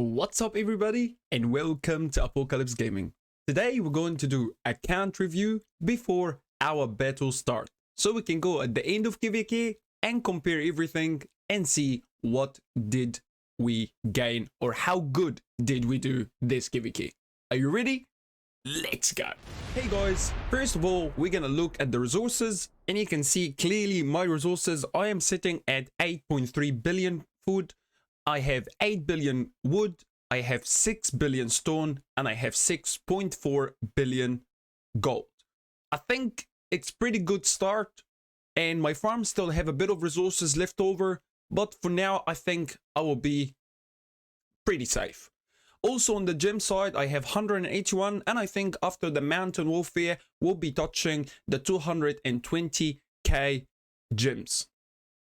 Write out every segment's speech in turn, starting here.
What's up everybody and welcome to Apocalypse Gaming. Today we're going to do a count review before our battle start. So we can go at the end of KVK and compare everything and see what did we gain or how good did we do this KVK. Are you ready? Let's go. Hey guys, first of all we're gonna look at the resources and you can see clearly my resources. I am sitting at 8.3 billion food. I have 8 billion wood, I have 6 billion stone, and I have 6.4 billion gold. I think it's pretty good start, and my farm still have a bit of resources left over, but for now I think I will be pretty safe. Also on the gem side I have 181, and I think after the mountain warfare we'll be touching the 220k gems.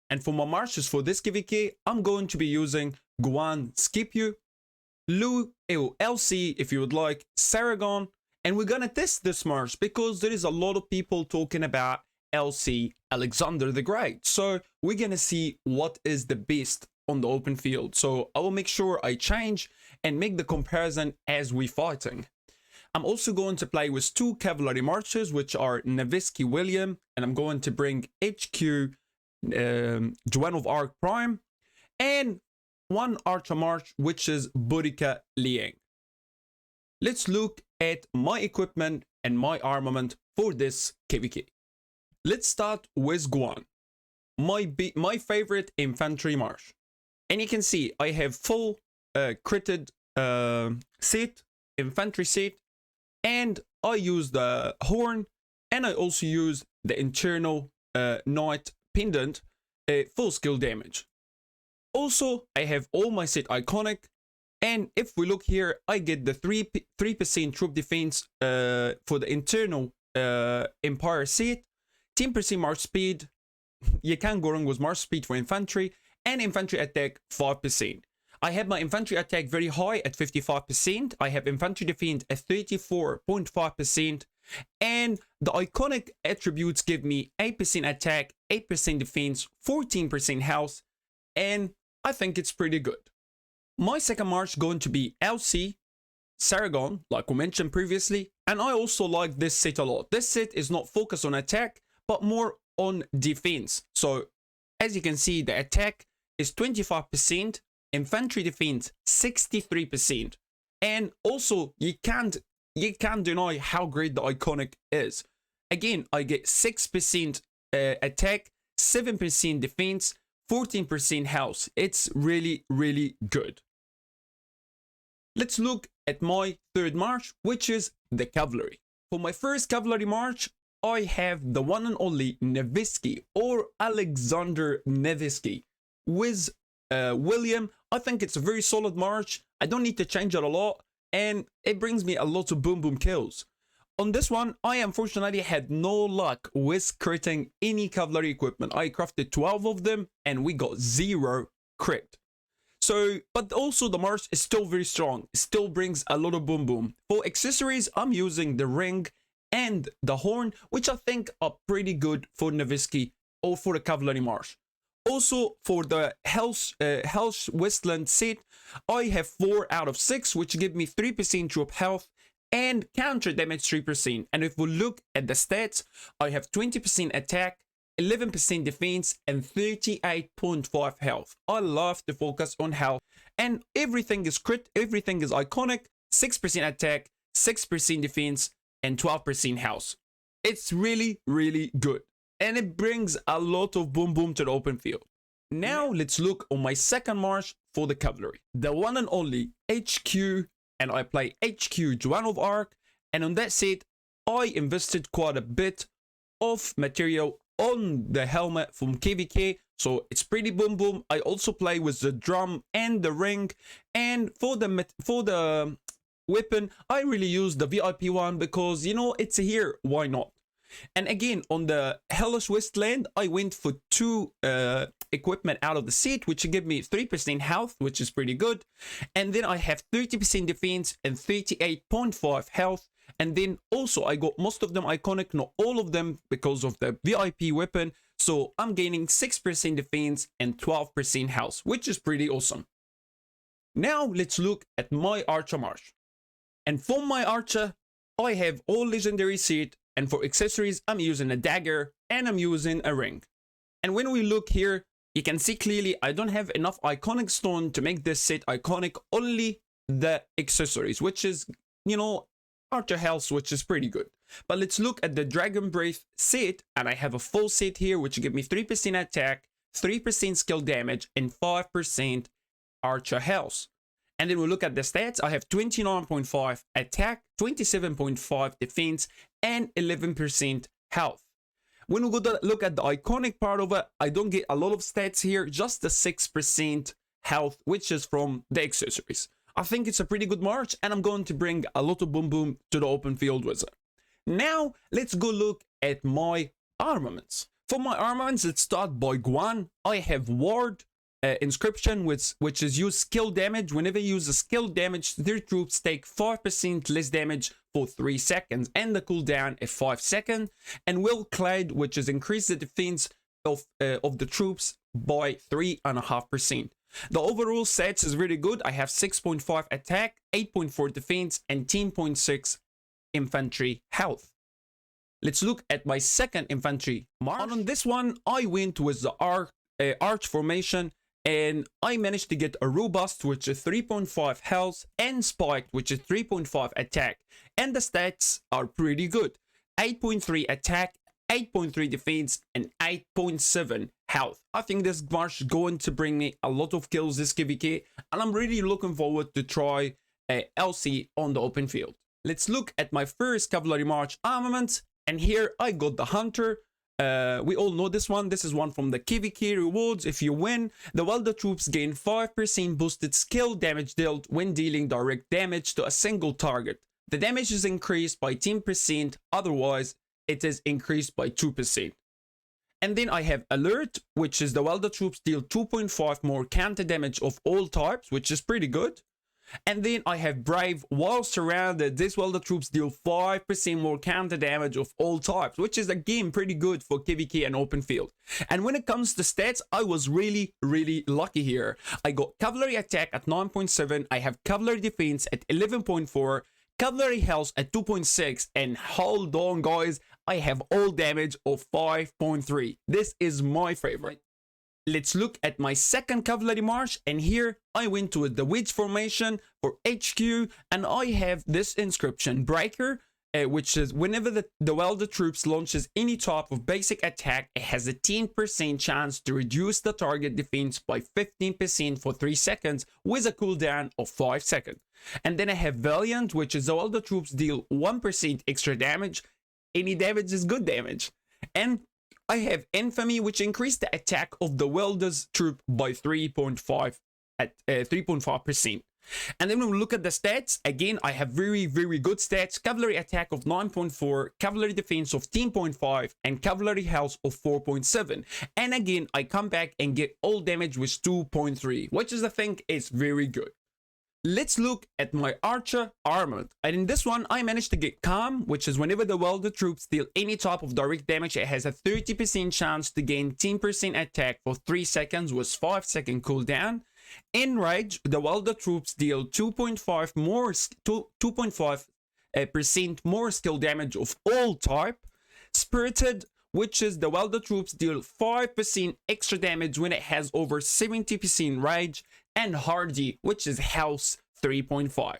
And for my marches for this KVK, I'm going to be using Guan Scipio, Lu LC if you would like, Saragon, and we're gonna test this march because there is a lot of people talking about LC Alexander the Great. So we're gonna see what is the best on the open field. So I will make sure I change and make the comparison as we fighting. I'm also going to play with 2 cavalry marches, which are Nevsky William, and I'm going to bring HQ Joan of Arc Prime, and 1 archer march which is Burika Liang. Let's look at my equipment and my armament for this KVK. Let's start with Guan, my favorite infantry march, and you can see I have full critted set, infantry set, and I use the horn, and I also use the internal knight pendant, full skill damage. Also I have all my set iconic, and if we look here I get the 3% troop defense for the internal empire set, 10% march speed, you can't go wrong with march speed for infantry, and infantry attack 5%. I have my infantry attack very high at 55%, I have infantry defense at 34.5%, and the iconic attributes give me 8% attack, 8% defense, 14% health, and I think it's pretty good. My second march going to be LC Saragon, like we mentioned previously, and I also like this set a lot. This set is not focused on attack, but more on defense. So as you can see, the attack is 25%, infantry defense 63%, and also you can't deny how great the iconic is. Again, I get 6% attack, 7% defense, 14% health. It's really good. Let's look at my third march, which is the cavalry. For my first cavalry march I have the one and only Nevsky or Alexander Nevsky with William. I think it's a very solid march. I don't need to change it a lot, and it brings me a lot of boom kills. On this one, I unfortunately had no luck with critting any cavalry equipment. I crafted 12 of them and we got 0 crit. So, but also the march is still very strong. It still brings a lot of boom. For accessories, I'm using the ring and the horn, which I think are pretty good for Nevsky or for the cavalry march. Also, for the Hell's Wasteland set, I have 4 out of 6, which give me 3% troop health and counter damage 3%. And if we look at the stats, I have 20% attack, 11% defense, and 38.5 health. I love to focus on health, and everything is crit, everything is iconic, 6% attack, 6% defense, and 12% health. It's really good, and it brings a lot of boom to the open field. Now let's look on my second march for the cavalry, the one and only HQ, and I play HQ Joan of Arc, and on that set I invested quite a bit of material on the helmet from KVK, so it's pretty boom. I also play with the drum and the ring, and for the weapon I really use the VIP one because, you know, it's here, why not? And again, on the Hellish Wasteland, I went for 2 equipment out of the set, which give me 3% health, which is pretty good. And then I have 30% defense and 38.5 health. And then also I got most of them iconic, not all of them because of the VIP weapon. So I'm gaining 6% defense and 12% health, which is pretty awesome. Now let's look at my Archer March. And for my Archer, I have all legendary set, and for accessories, I'm using a dagger and I'm using a ring. And when we look here, you can see clearly I don't have enough iconic stone to make this set iconic, only the accessories, which is, Archer health, which is pretty good. But let's look at the Dragon Breath set, and I have a full set here, which give me 3% attack, 3% skill damage, and 5% Archer health. And then we look at the stats. I have 29.5 attack, 27.5 defense, and 11% health. When we go to look at the iconic part of it, I don't get a lot of stats here, just the 6% health, which is from the accessories. I think it's a pretty good March, and I'm going to bring a lot of boom boom to the open field with it. Now, let's go look at my armaments. For my armaments, let's start by Guan. I have Ward, inscription, which is use skill damage. Whenever you use a skill damage, their troops take 5% less damage for 3 seconds, and the cooldown is 5 seconds. And Will Clad, which is increase the defense of the troops by 3.5%. The overall stats is really good. I have 6.5 attack, 8.4 defense, and 10.6 infantry health. Let's look at my second infantry march. And on this one, I went with the arch formation, and I managed to get a robust, which is 3.5 health, and spiked, which is 3.5 attack. And the stats are pretty good. 8.3 attack, 8.3 defense, and 8.7 health. I think this march is going to bring me a lot of kills this KVK, and I'm really looking forward to try LC on the open field. Let's look at my first cavalry march armament, and here I got the Hunter. We all know this one. This is one from the KVK rewards. If you win, the welder troops gain 5% boosted skill damage dealt when dealing direct damage to a single target. The damage is increased by 10%, otherwise it is increased by 2%. And then I have Alert, which is the welder troops deal 2.5 more counter damage of all types, which is pretty good. And then I have Brave. While surrounded, this welder troops deal 5% more counter damage of all types, which is again pretty good for KVK and open field. And when it comes to stats, I was really lucky here. I got cavalry attack at 9.7, I have cavalry defense at 11.4, cavalry health at 2.6, and hold on guys, I have all damage of 5.3. This is my favorite. Let's look at my second cavalry march, and here I went to the wedge formation for HQ, and I have this inscription Breaker, which is whenever the welder troops launches any type of basic attack, it has a 10% chance to reduce the target defense by 15% for 3 seconds with a cooldown of 5 seconds. And then I have Valiant, which is the welder troops deal 1% extra damage. Any damage is good damage. And I have Infamy, which increased the attack of the welder's troop by 3.5 at 3.5%. And then when we look at the stats, again, I have very good stats. Cavalry attack of 9.4, cavalry defense of 10.5, and cavalry health of 4.7. And again, I come back and get all damage with 2.3, which is I think is very good. Let's look at my Archer armament. And in this one, I managed to get Calm, which is whenever the welder troops deal any type of direct damage, it has a 30% chance to gain 10% attack for 3 seconds with 5-second cooldown. Enrage, the welder troops deal 2.5% more skill damage of all type. Spirited, which is the welder troops deal 5% extra damage when it has over 70% rage. And Hardy, which is health 3.5.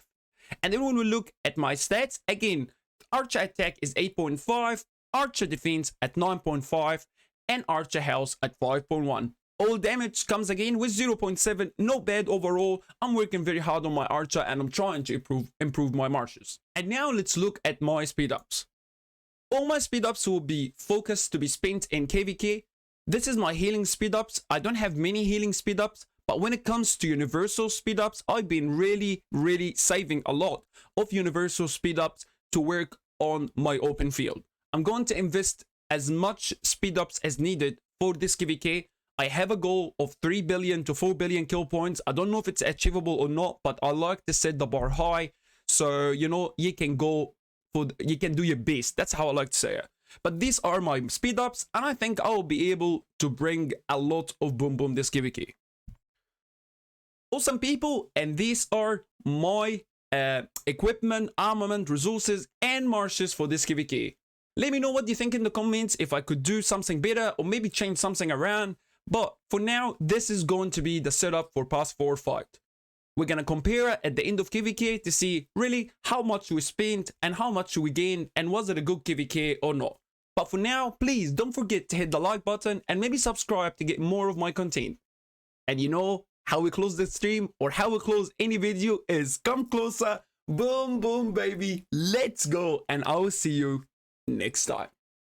And then when we look at my stats, again, Archer attack is 8.5, Archer defense at 9.5, and Archer health at 5.1. All damage comes again with 0.7. Not bad overall. I'm working very hard on my Archer, and I'm trying to improve my marches. And now let's look at my speed ups. All my speed ups will be focused to be spent in KVK. This is my healing speed ups. I don't have many healing speed ups, but when it comes to universal speed ups, I've been really saving a lot of universal speed ups to work on my open field. I'm going to invest as much speed ups as needed for this KVK. I have a goal of 3 billion to 4 billion kill points. I don't know if it's achievable or not, but I like to set the bar high, so you know you can go for you can do your best. That's how I like to say it. But these are my speed ups, and I think I will be able to bring a lot of boom boom this KVK. awesome people, and these are my equipment, armament, resources, and marshes for this KVK. Let me know what you think in the comments, if I could do something better or maybe change something around. But for now, this is going to be the setup for Pass 4 fight. We're gonna compare at the end of KVK to see really how much we spent and how much we gained, and was it a good KVK or not. But for now, please don't forget to hit the like button and maybe subscribe to get more of my content. And you know how we close the stream or how we close any video is come closer, boom, boom, baby, let's go, and I will see you next time.